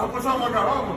pues vamos acá, vamos.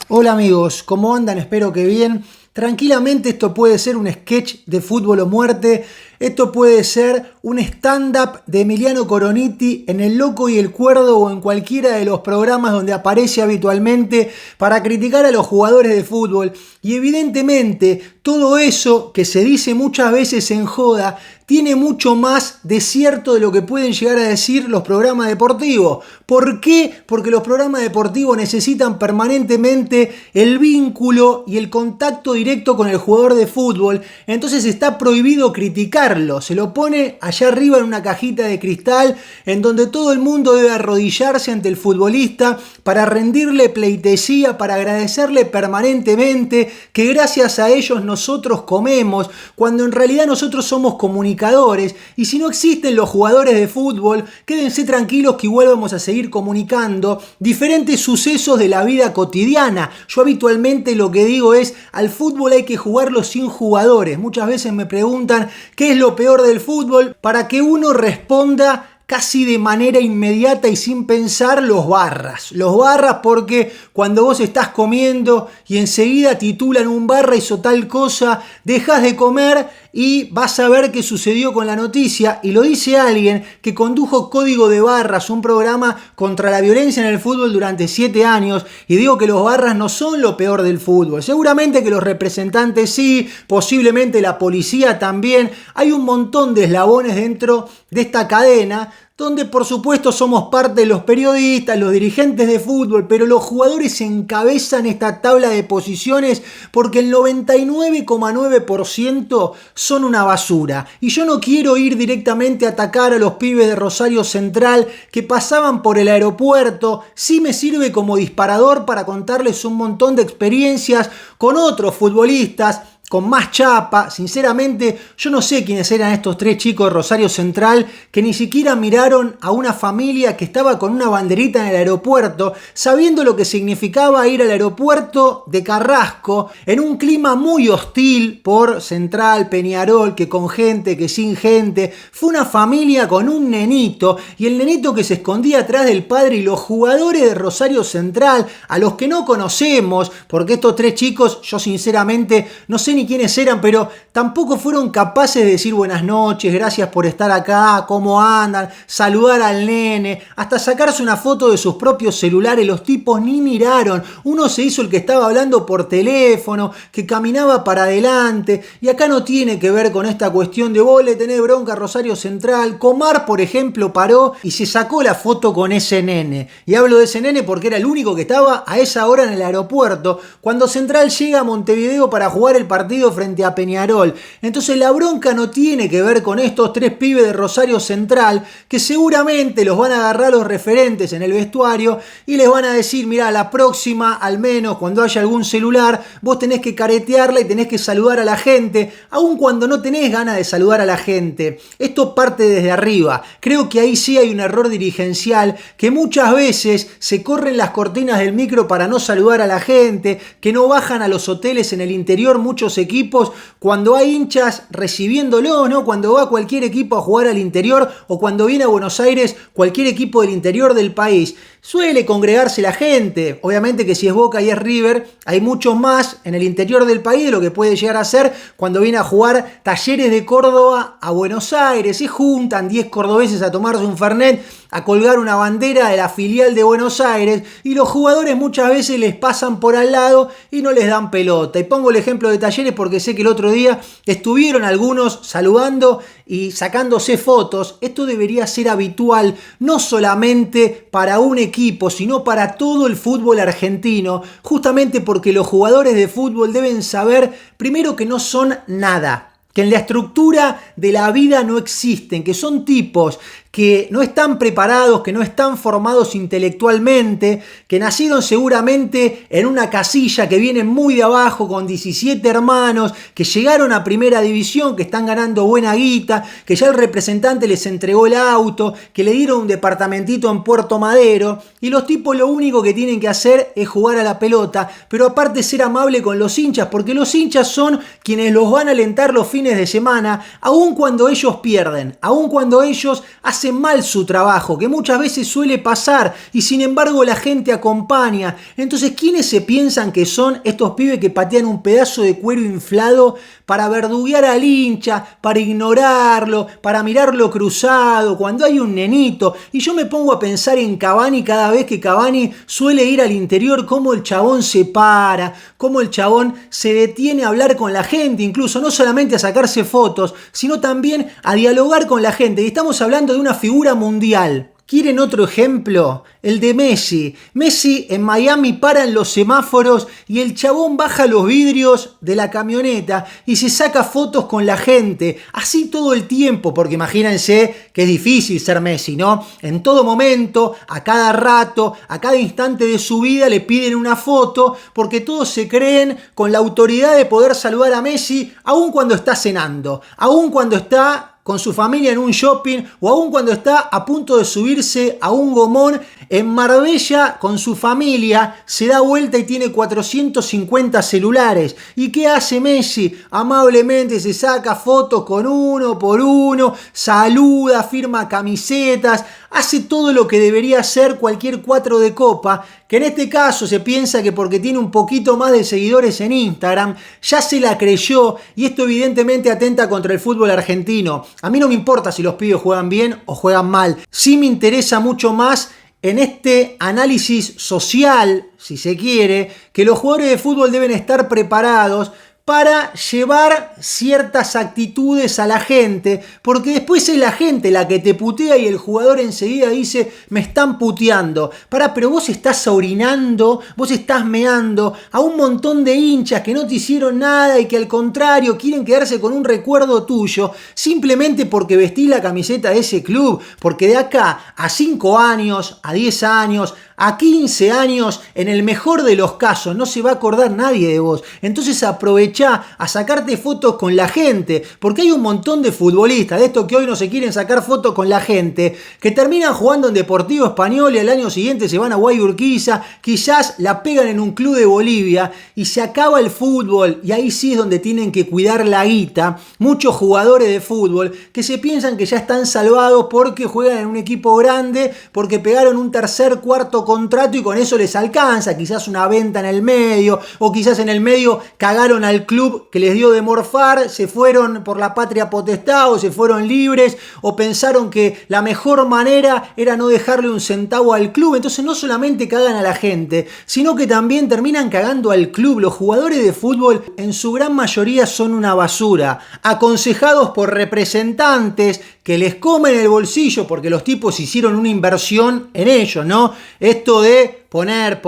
Hola amigos, ¿cómo andan? Espero que bien. Tranquilamente esto puede ser un sketch de Fútbol o Muerte. Esto puede ser un stand-up de Emiliano Coroniti en El Loco y el Cuerdo o en cualquiera de los programas donde aparece habitualmente para criticar a los jugadores de fútbol. Y evidentemente todo eso que se dice muchas veces en joda tiene mucho más de cierto de lo que pueden llegar a decir los programas deportivos. ¿Por qué? Porque los programas deportivos necesitan permanentemente el vínculo y el contacto directo con el jugador de fútbol. Entonces está prohibido criticarlo. Se lo pone allá arriba en una cajita de cristal en donde todo el mundo debe arrodillarse ante el futbolista para rendirle pleitesía, para agradecerle permanentemente que gracias a ellos nosotros comemos, cuando en realidad nosotros somos comunicadores. Y si no existen los jugadores de fútbol, quédense tranquilos que igual vamos a seguir comunicando diferentes sucesos de la vida cotidiana. Yo habitualmente lo que digo es, al fútbol hay que jugarlo sin jugadores. Muchas veces me preguntan qué es lo peor del fútbol, para que uno responda casi de manera inmediata y sin pensar, los barras. Los barras porque cuando vos estás comiendo y enseguida titulan un barra hizo tal cosa, dejas de comer y vas a ver qué sucedió con la noticia. Y lo dice alguien que condujo Código de Barras, un programa contra la violencia en el fútbol durante 7 años. Y digo que los barras no son lo peor del fútbol. Seguramente que los representantes sí, posiblemente la policía también. Hay un montón de eslabones dentro de esta cadena donde por supuesto somos parte de los periodistas, los dirigentes de fútbol, pero los jugadores encabezan esta tabla de posiciones porque el 99,9% son una basura. Y yo no quiero ir directamente a atacar a los pibes de Rosario Central que pasaban por el aeropuerto. Sí me sirve como disparador para contarles un montón de experiencias con otros futbolistas con más chapa. Sinceramente, yo no sé quiénes eran estos 3 chicos de Rosario Central que ni siquiera miraron a una familia que estaba con una banderita en el aeropuerto, sabiendo lo que significaba ir al aeropuerto de Carrasco en un clima muy hostil por Central, Peñarol, que con gente, que sin gente. Fue una familia con un nenito y el nenito que se escondía atrás del padre, y los jugadores de Rosario Central, a los que no conocemos, porque estos 3 chicos, yo sinceramente no sé ni quiénes eran, pero tampoco fueron capaces de decir buenas noches, gracias por estar acá, cómo andan, saludar al nene, hasta sacarse una foto de sus propios celulares. Los tipos ni miraron. Uno se hizo el que estaba hablando por teléfono, que caminaba para adelante, y acá no tiene que ver con esta cuestión de vos le tenés bronca a Rosario Central. Comar, por ejemplo, paró y se sacó la foto con ese nene, y hablo de ese nene porque era el único que estaba a esa hora en el aeropuerto, cuando Central llega a Montevideo para jugar el partido frente a Peñarol. Entonces la bronca no tiene que ver con estos 3 pibes de Rosario Central, que seguramente los van a agarrar los referentes en el vestuario y les van a decir, mirá, la próxima, al menos cuando haya algún celular, vos tenés que caretearla y tenés que saludar a la gente, aun cuando no tenés ganas de saludar a la gente. Esto parte desde arriba. Creo que ahí sí hay un error dirigencial, que muchas veces se corren las cortinas del micro para no saludar a la gente, que no bajan a los hoteles en el interior muchos equipos cuando hay hinchas recibiéndolo, ¿no? Cuando va cualquier equipo a jugar al interior, o cuando viene a Buenos Aires cualquier equipo del interior del país, suele congregarse la gente. Obviamente que si es Boca y es River, hay muchos más en el interior del país de lo que puede llegar a ser cuando viene a jugar Talleres de Córdoba a Buenos Aires. Se juntan 10 cordobeses a tomarse un fernet, a colgar una bandera de la filial de Buenos Aires, y los jugadores muchas veces les pasan por al lado y no les dan pelota. Y pongo el ejemplo de Talleres porque sé que el otro día estuvieron algunos saludando y sacándose fotos. Esto debería ser habitual, no solamente para un equipo, sino para todo el fútbol argentino, justamente porque los jugadores de fútbol deben saber, primero, que no son nada, que en la estructura de la vida no existen, que son tipos que no están preparados, que no están formados intelectualmente, que nacieron seguramente en una casilla, que vienen muy de abajo con 17 hermanos, que llegaron a primera división, que están ganando buena guita, que ya el representante les entregó el auto, que le dieron un departamentito en Puerto Madero, y los tipos lo único que tienen que hacer es jugar a la pelota, pero aparte ser amable con los hinchas, porque los hinchas son quienes los van a alentar los fines de semana, aun cuando ellos pierden, aun cuando ellos hacen mal su trabajo, que muchas veces suele pasar, y sin embargo la gente acompaña. Entonces, ¿quiénes se piensan que son estos pibes que patean un pedazo de cuero inflado para verduguear al hincha, para ignorarlo, para mirarlo cruzado, cuando hay un nenito? Y yo me pongo a pensar en Cavani cada vez que Cavani suele ir al interior, cómo el chabón se para, cómo el chabón se detiene a hablar con la gente, incluso no solamente a sacarse fotos, sino también a dialogar con la gente. Y estamos hablando de una figura mundial. ¿Quieren otro ejemplo? El de Messi. Messi en Miami para en los semáforos y el chabón baja los vidrios de la camioneta y se saca fotos con la gente. Así todo el tiempo, porque imagínense que es difícil ser Messi, ¿no? En todo momento, a cada rato, a cada instante de su vida le piden una foto porque todos se creen con la autoridad de poder saludar a Messi aun cuando está cenando, aun cuando está con su familia en un shopping o aún cuando está a punto de subirse a un gomón en Marbella con su familia, se da vuelta y tiene 450 celulares. ¿Y qué hace Messi? Amablemente se saca fotos con uno por uno, saluda, firma camisetas, hace todo lo que debería hacer cualquier cuatro de copa, que en este caso se piensa que porque tiene un poquito más de seguidores en Instagram, ya se la creyó, y esto evidentemente atenta contra el fútbol argentino. A mí no me importa si los pibes juegan bien o juegan mal, sí me interesa mucho más en este análisis social, si se quiere, que los jugadores de fútbol deben estar preparados para llevar ciertas actitudes a la gente, porque después es la gente la que te putea y el jugador enseguida dice, me están puteando. Pero vos estás orinando, vos estás meando a un montón de hinchas que no te hicieron nada y que al contrario quieren quedarse con un recuerdo tuyo, simplemente porque vestís la camiseta de ese club, porque de acá a 5 años, a 10 años, a 15 años, en el mejor de los casos, no se va a acordar nadie de vos. Entonces aprovechá a sacarte fotos con la gente, porque hay un montón de futbolistas, de estos que hoy no se quieren sacar fotos con la gente, que terminan jugando en Deportivo Español y al año siguiente se van a Guayurquiza, quizás la pegan en un club de Bolivia y se acaba el fútbol, y ahí sí es donde tienen que cuidar la guita. Muchos jugadores de fútbol que se piensan que ya están salvados porque juegan en un equipo grande, porque pegaron un tercer, cuarto contrato y con eso les alcanza, quizás una venta en el medio, o quizás en el medio cagaron al club que les dio de morfar, se fueron por la patria potestad o se fueron libres, o pensaron que la mejor manera era no dejarle un centavo al club. Entonces no solamente cagan a la gente, sino que también terminan cagando al club. Los jugadores de fútbol en su gran mayoría son una basura, aconsejados por representantes que les comen el bolsillo porque los tipos hicieron una inversión en ellos, ¿no? Esto de poner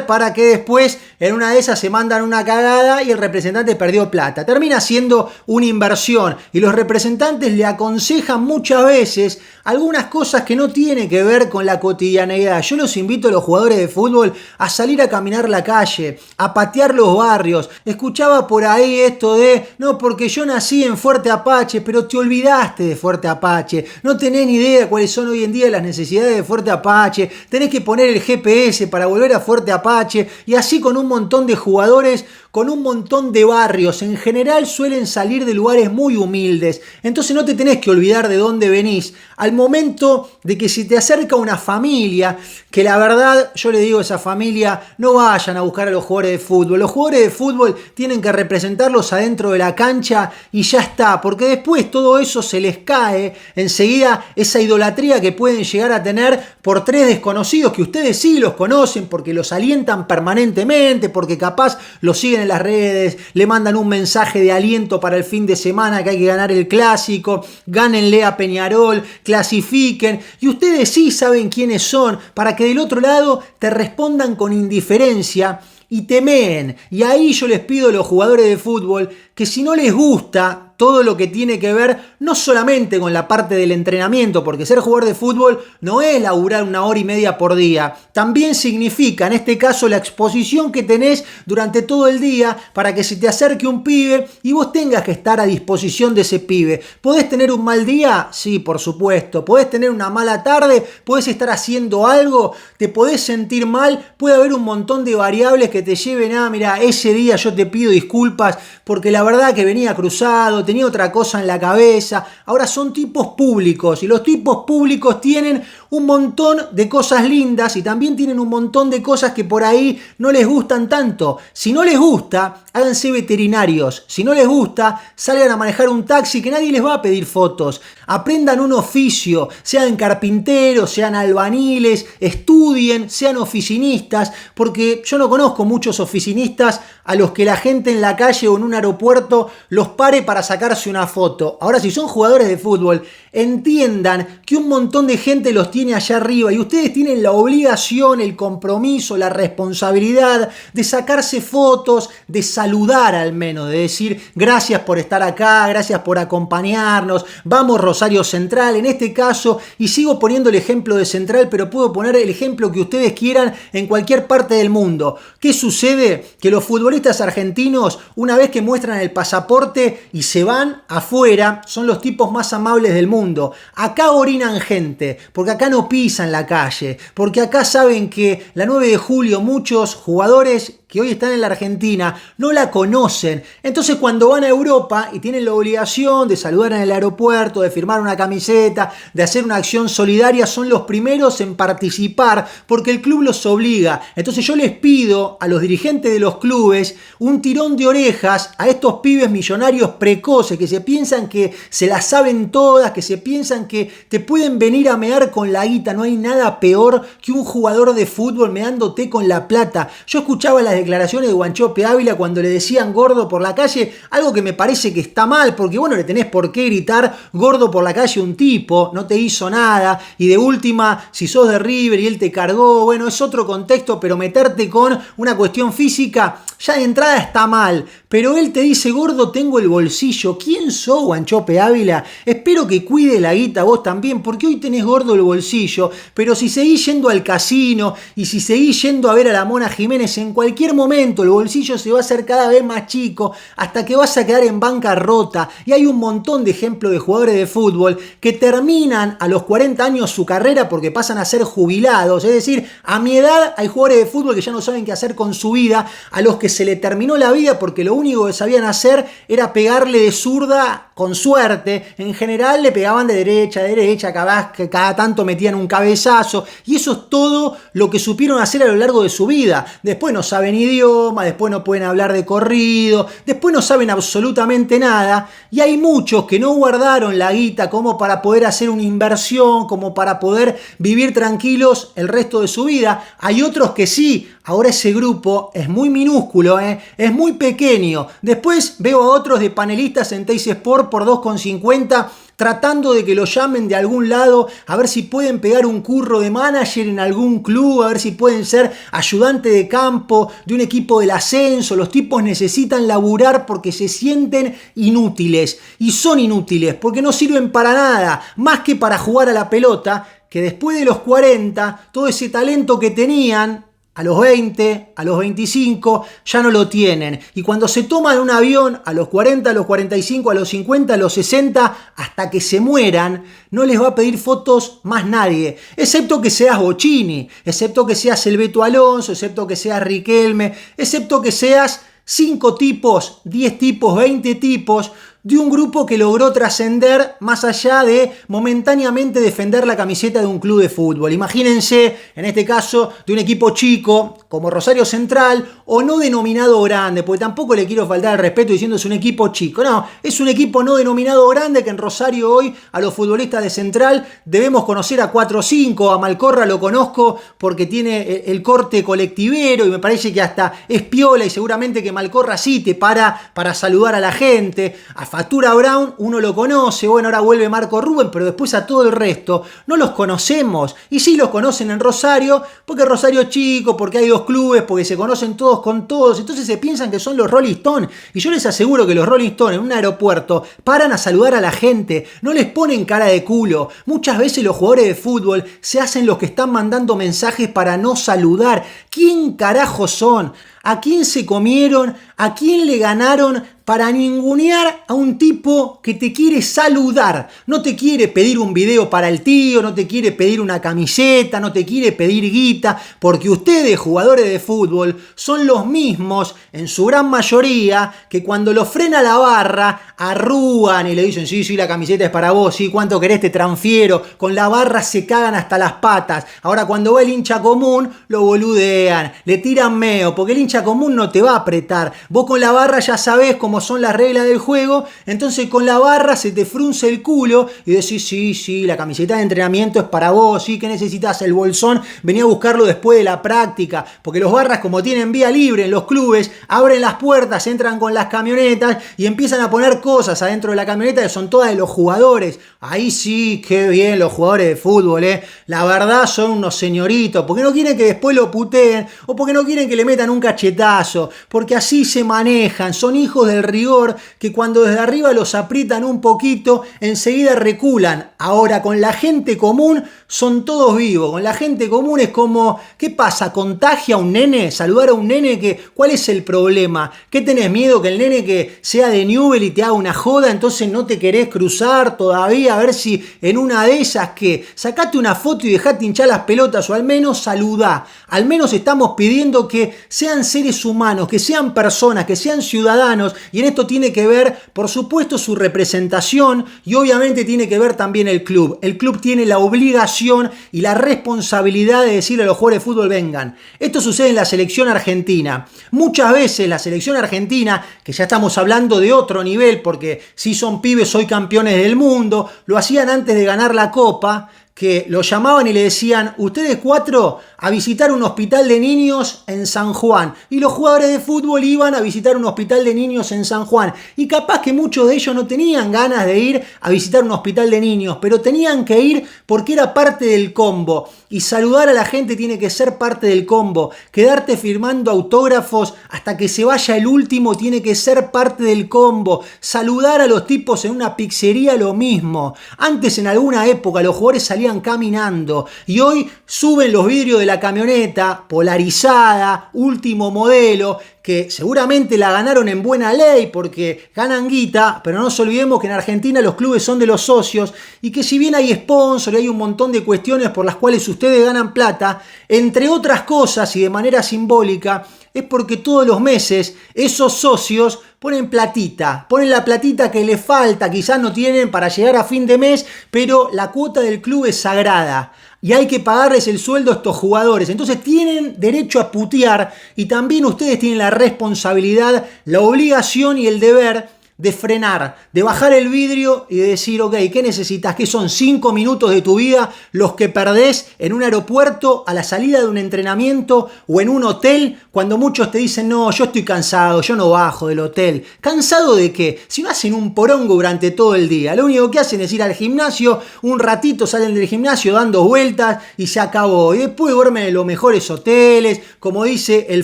para que después en una de esas se mandan una cagada y el representante perdió plata. Termina siendo una inversión y los representantes le aconsejan muchas veces algunas cosas que no tienen que ver con la cotidianeidad. Yo los invito a los jugadores de fútbol a salir a caminar la calle, a patear los barrios. Escuchaba por ahí esto de, no, porque yo nací en Fuerte Apache, pero te olvidaste de Fuerte Apache. No tenés ni idea cuáles son hoy en día las necesidades de Fuerte Apache. Tenés que poner el GPS para volver a Fuerte Apache, y así con un montón de jugadores, con un montón de barrios. En general suelen salir de lugares muy humildes, entonces no te tenés que olvidar de dónde venís. Al momento de que si te acerca una familia, que la verdad yo le digo a esa familia, no vayan a buscar a los jugadores de fútbol. Los jugadores de fútbol tienen que representarlos adentro de la cancha y ya está, porque después todo eso se les cae enseguida, esa idolatría que pueden llegar a tener por 3 desconocidos que ustedes sí los conocen, porque los alientan permanentemente, porque capaz los siguen en las redes, le mandan un mensaje de aliento para el fin de semana que hay que ganar el clásico, gánenle a Peñarol, clasifiquen, y ustedes sí saben quiénes son, para que del otro lado te respondan con indiferencia y temeen. Y ahí yo les pido a los jugadores de fútbol que si no les gusta todo lo que tiene que ver no solamente con la parte del entrenamiento, porque ser jugador de fútbol no es laburar 1 hora y media por día, también significa en este caso la exposición que tenés durante todo el día para que se te acerque un pibe y vos tengas que estar a disposición de ese pibe. ¿Podés tener un mal día? Sí, por supuesto. ¿Podés tener una mala tarde? ¿Podés estar haciendo algo? ¿Te podés sentir mal? Puede haber un montón de variables que te lleven a, mira, ese día yo te pido disculpas porque la verdad que venía cruzado, tenía otra cosa en la cabeza. Ahora son tipos públicos y los tipos públicos tienen un montón de cosas lindas y también tienen un montón de cosas que por ahí no les gustan tanto. Si no les gusta, háganse veterinarios. Si no les gusta, salgan a manejar un taxi que nadie les va a pedir fotos. Aprendan un oficio, sean carpinteros, sean albañiles, estudien, sean oficinistas, porque yo no conozco muchos oficinistas a los que la gente en la calle o en un aeropuerto los pare para sacarse una foto. Ahora, si son jugadores de fútbol, entiendan que un montón de gente los tiene allá arriba y ustedes tienen la obligación, el compromiso, la responsabilidad de sacarse fotos, de saludar al menos, de decir gracias por estar acá, gracias por acompañarnos, vamos Rosario Central en este caso, y sigo poniendo el ejemplo de Central, pero puedo poner el ejemplo que ustedes quieran en cualquier parte del mundo. ¿Qué sucede? Que los futbolistas argentinos, una vez que muestran el pasaporte y se van afuera, son los tipos más amables del mundo. Acá orinan gente, porque acá no pisan la calle, porque acá saben que la 9 de julio muchos jugadores que hoy están en la Argentina no la conocen. Entonces cuando van a Europa y tienen la obligación de saludar en el aeropuerto, de firmar una camiseta, de hacer una acción solidaria, son los primeros en participar porque el club los obliga. Entonces yo les pido a los dirigentes de los clubes un tirón de orejas a estos pibes millonarios precoces que se piensan que se las saben todas, que se piensan que te pueden venir a mear con la guita. No hay nada peor que un jugador de fútbol meándote con la plata. Yo escuchaba las declaraciones de Wanchope Ávila cuando le decían gordo por la calle, algo que me parece que está mal, porque bueno, le tenés por qué gritar gordo por la calle a un tipo, no te hizo nada, y de última, si sos de River y él te cargó, bueno, es otro contexto, pero meterte con una cuestión física, ya de entrada está mal, pero él te dice gordo tengo el bolsillo. ¿Quién sos, Wanchope Ávila? Espero que cuide la guita vos también, porque hoy tenés gordo el bolsillo, pero si seguís yendo al casino y si seguís yendo a ver a la Mona Jiménez, en cualquier momento el bolsillo se va a hacer cada vez más chico hasta que vas a quedar en bancarrota. Y hay un montón de ejemplos de jugadores de fútbol que terminan a los 40 años su carrera porque pasan a ser jubilados. Es decir, a mi edad hay jugadores de fútbol que ya no saben qué hacer con su vida, a los que se le terminó la vida porque lo único que sabían hacer era pegarle de zurda con suerte. En general le pegaban de derecha, cada tanto metían un cabezazo, y eso es todo lo que supieron hacer a lo largo de su vida. Después no saben idioma, después no pueden hablar de corrido, después no saben absolutamente nada, y hay muchos que no guardaron la guita como para poder hacer una inversión, como para poder vivir tranquilos el resto de su vida. Hay otros que sí. Ahora ese grupo es muy minúsculo, es muy pequeño. Después veo a otros de panelistas en Teis Sport por 2,50 tratando de que lo llamen de algún lado, a ver si pueden pegar un curro de manager en algún club, a ver si pueden ser ayudante de campo de un equipo del ascenso. Los tipos necesitan laburar porque se sienten inútiles, y son inútiles porque no sirven para nada, más que para jugar a la pelota, que después de los 40, todo ese talento que tenían a los 20, a los 25, ya no lo tienen. Y cuando se toman un avión a los 40, a los 45, a los 50, a los 60, hasta que se mueran, no les va a pedir fotos más nadie. Excepto que seas Bocchini, excepto que seas el Beto Alonso, excepto que seas Riquelme, excepto que seas 5 tipos, 10 tipos, 20 tipos de un grupo que logró trascender más allá de momentáneamente defender la camiseta de un club de fútbol. Imagínense, en este caso, de un equipo chico como Rosario Central, o no denominado grande, porque tampoco le quiero faltar el respeto diciendo es un equipo chico. No, es un equipo no denominado grande que en Rosario hoy a los futbolistas de Central debemos conocer a 4 o 5. A Malcorra lo conozco porque tiene el corte colectivero y me parece que hasta es piola, y seguramente que Malcorra sí te para saludar a la gente. A Factura Brown uno lo conoce, bueno, ahora vuelve Marco Rubén, pero después a todo el resto no los conocemos. Y sí los conocen en Rosario, porque Rosario es chico, porque hay 2 clubes, porque se conocen todos con todos, entonces se piensan que son los Rolling Stones. Y yo les aseguro que los Rolling Stones en un aeropuerto paran a saludar a la gente, no les ponen cara de culo. Muchas veces los jugadores de fútbol se hacen los que están mandando mensajes para no saludar. ¿Quién carajo son? ¿A quién se comieron? ¿A quién le ganaron para ningunear a un tipo que te quiere saludar? No te quiere pedir un video para el tío, no te quiere pedir una camiseta, no te quiere pedir guita, porque ustedes, jugadores de fútbol, son los mismos, en su gran mayoría, que cuando lo frena la barra, arrugan y le dicen, sí, la camiseta es para vos, sí, cuánto querés te transfiero, con la barra se cagan hasta las patas. Ahora cuando va el hincha común, lo boludean, le tiran meo, porque el hincha común no te va a apretar. Vos con la barra ya sabés cómo son las reglas del juego, entonces con la barra se te frunce el culo y decís, sí, la camiseta de entrenamiento es para vos, sí, que necesitas el bolsón, vení a buscarlo después de la práctica, porque los barras como tienen vía libre en los clubes, abren las puertas, entran con las camionetas y empiezan a poner cosas adentro de la camioneta que son todas de los jugadores. Ahí sí, qué bien los jugadores de fútbol, la verdad son unos señoritos, porque no quieren que después lo puteen o porque no quieren que le metan un cachetazo, porque así se manejan, son hijos del rigor que cuando desde arriba los aprietan un poquito, enseguida reculan. Ahora con la gente común son todos vivos, con la gente común es como, ¿qué pasa? ¿Contagia a un nene? ¿Saludar a un nene? ¿Cuál es el problema? ¿Qué tenés miedo? ¿Que el nene que sea de Newell y te haga una joda, entonces no te querés cruzar todavía? A ver si en una de esas que sacate una foto y dejate hinchar las pelotas o al menos saludá. Al menos estamos pidiendo que sean seres humanos, que sean personas, que sean ciudadanos, y en esto tiene que ver, por supuesto, su representación y obviamente tiene que ver también el club. El club tiene la obligación y la responsabilidad de decirle a los jugadores de fútbol, vengan. Esto sucede en la selección argentina. Muchas veces la selección argentina, que ya estamos hablando de otro nivel, porque si son pibes hoy campeones del mundo, lo hacían antes de ganar la Copa, que lo llamaban y le decían, ustedes 4 a visitar un hospital de niños en San Juan. Y los jugadores de fútbol iban a visitar un hospital de niños en San Juan. Y capaz que muchos de ellos no tenían ganas de ir a visitar un hospital de niños, pero tenían que ir porque era parte del combo. Y saludar a la gente tiene que ser parte del combo. Quedarte firmando autógrafos hasta que se vaya el último tiene que ser parte del combo. Saludar a los tipos en una pizzería lo mismo. Antes en alguna época los jugadores salían caminando y hoy suben los vidrios de la camioneta polarizada, último modelo, que seguramente la ganaron en buena ley porque ganan guita, pero no nos olvidemos que en Argentina los clubes son de los socios y que si bien hay sponsor y hay un montón de cuestiones por las cuales ustedes ganan plata, entre otras cosas y de manera simbólica, es porque todos los meses esos socios ponen platita, ponen la platita que les falta, quizás no tienen para llegar a fin de mes, pero la cuota del club es sagrada y hay que pagarles el sueldo a estos jugadores. Entonces tienen derecho a putear y también ustedes tienen la responsabilidad, la obligación y el deber de frenar, de bajar el vidrio y de decir, ok, ¿qué necesitas? ¿Qué son 5 minutos de tu vida los que perdés en un aeropuerto, a la salida de un entrenamiento o en un hotel, cuando muchos te dicen, no, yo estoy cansado, yo no bajo del hotel? ¿Cansado de qué? Si no hacen un porongo durante todo el día, lo único que hacen es ir al gimnasio, un ratito salen del gimnasio dando vueltas y se acabó. Y después duermen en los mejores hoteles, como dice el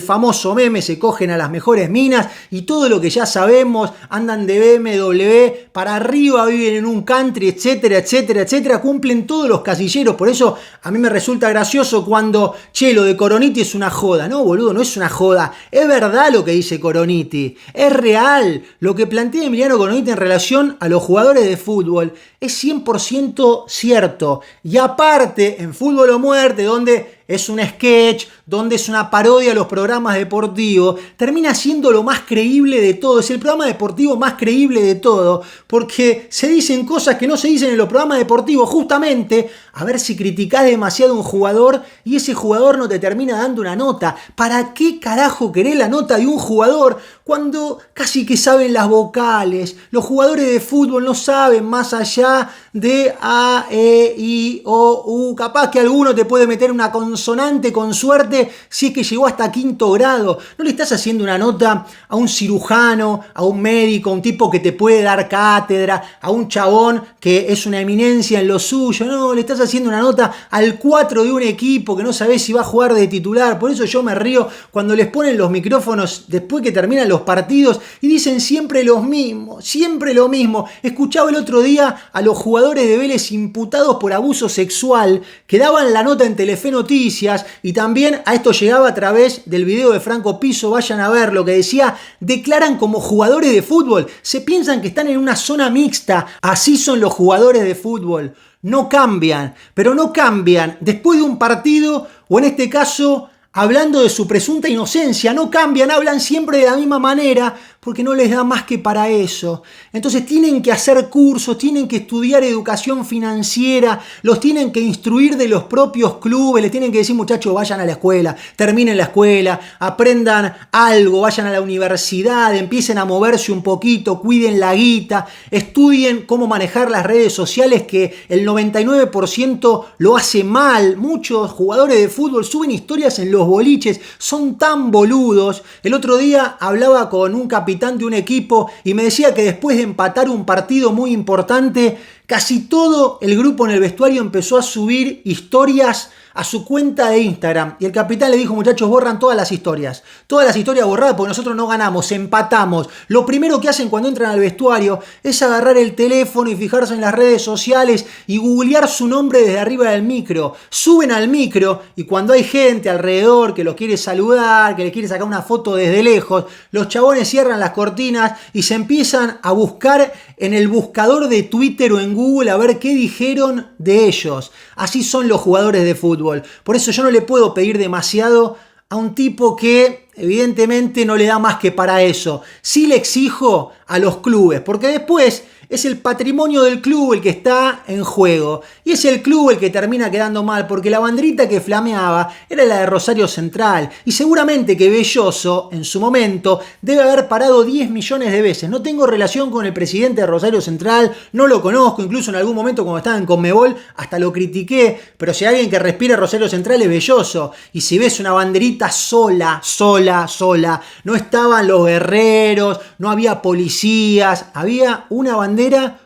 famoso meme, se cogen a las mejores minas y todo lo que ya sabemos, andan de BMW para arriba, viven en un country, etcétera, cumplen todos los casilleros. Por eso a mí me resulta gracioso cuando, lo de Coroniti es una joda. No, boludo, no es una joda. Es verdad lo que dice Coroniti. Es real. Lo que plantea Emiliano Coroniti en relación a los jugadores de fútbol es 100% cierto. Y aparte, en Fútbol o Muerte, donde es un sketch, donde es una parodia a los programas deportivos, termina siendo lo más creíble de todo. Es el programa deportivo más creíble de todo, porque se dicen cosas que no se dicen en los programas deportivos, justamente a ver si criticás demasiado a un jugador y ese jugador no te termina dando una nota. ¿Para qué carajo querés la nota de un jugador cuando casi que saben las vocales? Los jugadores de fútbol no saben más allá de A, E, I, O, U. Capaz que alguno te puede meter una consonante consonante con suerte si es que llegó hasta quinto grado. No le estás haciendo una nota a un cirujano, a un médico, a un tipo que te puede dar cátedra, a un chabón que es una eminencia en lo suyo. No, le estás haciendo una nota al 4 de un equipo que no sabés si va a jugar de titular. Por eso yo me río cuando les ponen los micrófonos después que terminan los partidos y dicen siempre lo mismo. Escuchaba el otro día a los jugadores de Vélez imputados por abuso sexual que daban la nota en Telefe Noticias, y también a esto llegaba a través del video de Franco Piso, vayan a ver lo que decía: declaran como jugadores de fútbol, se piensan que están en una zona mixta, así son los jugadores de fútbol, no cambian, pero no cambian después de un partido, o en este caso hablando de su presunta inocencia, no cambian, hablan siempre de la misma manera porque no les da más que para eso. Entonces tienen que hacer cursos, tienen que estudiar educación financiera, los tienen que instruir de los propios clubes, les tienen que decir: muchachos, vayan a la escuela, terminen la escuela, aprendan algo, vayan a la universidad, empiecen a moverse un poquito, cuiden la guita, estudien cómo manejar las redes sociales, que el 99% lo hace mal. Muchos jugadores de fútbol suben historias en los boliches, son tan boludos. El otro día hablaba con un capitán de un equipo y me decía que después de empatar un partido muy importante, casi todo el grupo en el vestuario empezó a subir historias a su cuenta de Instagram. Y el capitán le dijo: muchachos, borran todas las historias borradas porque nosotros no ganamos, empatamos. Lo primero que hacen cuando entran al vestuario es agarrar el teléfono y fijarse en las redes sociales y googlear su nombre desde arriba del micro. Suben al micro y cuando hay gente alrededor que los quiere saludar, que les quiere sacar una foto desde lejos, los chabones cierran las cortinas y se empiezan a buscar en el buscador de Twitter o en Google a ver qué dijeron de ellos. Así son los jugadores de fútbol. Por eso yo no le puedo pedir demasiado a un tipo que evidentemente no le da más que para eso. Sí le exijo a los clubes, porque después es el patrimonio del club el que está en juego. Y es el club el que termina quedando mal, porque la banderita que flameaba era la de Rosario Central. Y seguramente que Belloso, en su momento, debe haber parado 10 millones de veces. No tengo relación con el presidente de Rosario Central, no lo conozco, incluso en algún momento cuando estaba en Conmebol hasta lo critiqué. Pero si hay alguien que respira Rosario Central es Belloso. Y si ves una banderita sola, no estaban los guerreros, no había policías, había una bandera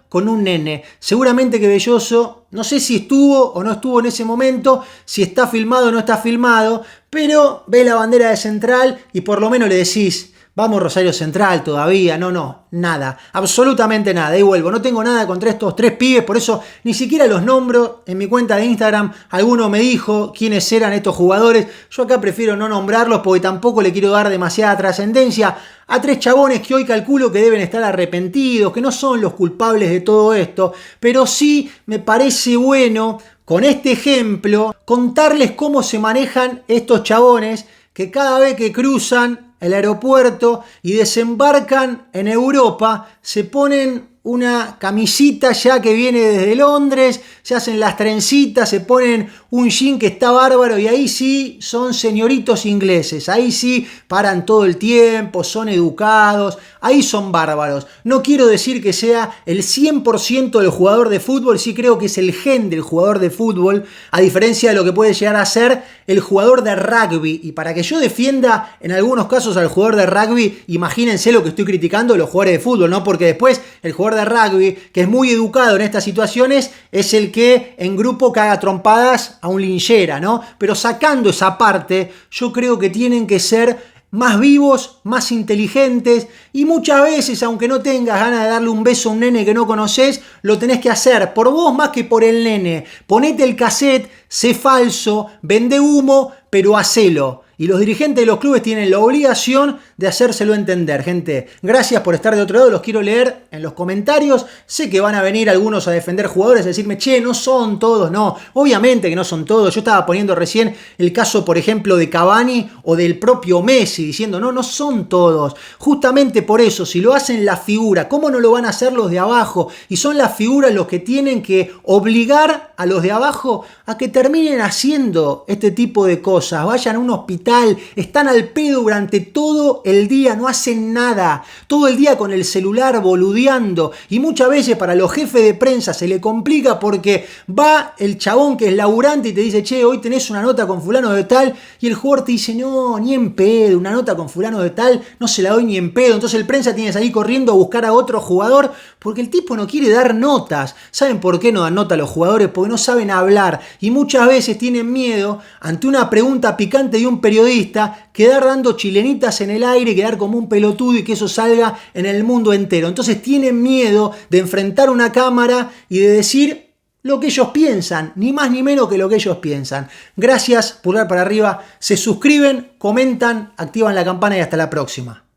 con un nene. Seguramente que Belloso, no sé si estuvo o no estuvo en ese momento, si está filmado o no está filmado, pero ve la bandera de Central y por lo menos le decís: vamos Rosario Central todavía. No, nada, absolutamente nada. Y vuelvo, no tengo nada contra estos tres pibes, por eso ni siquiera los nombro. En mi cuenta de Instagram alguno me dijo quiénes eran estos jugadores. Yo acá prefiero no nombrarlos porque tampoco le quiero dar demasiada trascendencia a tres chabones que hoy calculo que deben estar arrepentidos, que no son los culpables de todo esto, pero sí me parece bueno, con este ejemplo, contarles cómo se manejan estos chabones que cada vez que cruzan el aeropuerto y desembarcan en Europa, se ponen una camisita ya que viene desde Londres, se hacen las trencitas, se ponen un jean que está bárbaro y ahí sí son señoritos ingleses, ahí sí paran todo el tiempo, son educados, ahí son bárbaros. No quiero decir que sea el 100% del jugador de fútbol, sí creo que es el gen del jugador de fútbol, a diferencia de lo que puede llegar a ser el jugador de rugby. Y para que yo defienda en algunos casos al jugador de rugby, imagínense lo que estoy criticando de los jugadores de fútbol, ¿no? Porque después el jugador de rugby, que es muy educado en estas situaciones, es el que en grupo caga trompadas a un linchera, ¿no? Pero sacando esa parte, yo creo que tienen que ser más vivos, más inteligentes, y muchas veces, aunque no tengas ganas de darle un beso a un nene que no conoces, lo tenés que hacer por vos más que por el nene. Ponete el cassette, sé falso, vende humo, pero hacelo. Y los dirigentes de los clubes tienen la obligación de hacérselo entender. Gente, gracias por estar de otro lado, los quiero leer en los comentarios. Sé que van a venir algunos a defender jugadores, a decirme: che, no son todos. No, obviamente que no son todos. Yo estaba poniendo recién el caso, por ejemplo, de Cavani o del propio Messi, diciendo: no son todos. Justamente por eso, si lo hacen la figura, ¿cómo no lo van a hacer los de abajo? Y son las figuras los que tienen que obligar a los de abajo a que terminen haciendo este tipo de cosas. Vayan a un hospital mental, están al pedo durante todo el día, no hacen nada, todo el día con el celular boludeando, y muchas veces para los jefes de prensa se le complica porque va el chabón que es laburante y te dice, che, hoy tenés una nota con fulano de tal, y el jugador te dice, no, ni en pedo, una nota con fulano de tal, no se la doy ni en pedo. Entonces el prensa tiene que salir corriendo a buscar a otro jugador porque el tipo no quiere dar notas. ¿Saben por qué no dan nota a los jugadores? Porque no saben hablar y muchas veces tienen miedo ante una pregunta picante de un periodista quedar dando chilenitas en el aire, quedar como un pelotudo y que eso salga en el mundo entero. Entonces tienen miedo de enfrentar una cámara y de decir lo que ellos piensan, ni más ni menos que lo que ellos piensan. Gracias, pulgar para arriba, se suscriben, comentan, activan la campana y hasta la próxima.